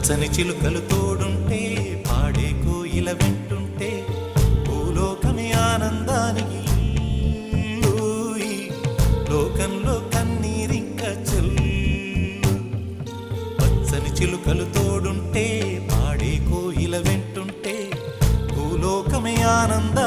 పచ్చని చిలుకలు తోడుంటే పాడే కోయిల వెంటుంటే భూలోకమే ఆనందానికి లోకంలో కన్నీరింక చెల్లు. పచ్చని చిలుకలు తోడుంటే పాడే కోయిల వెంటుంటే భూలోకమే ఆనంద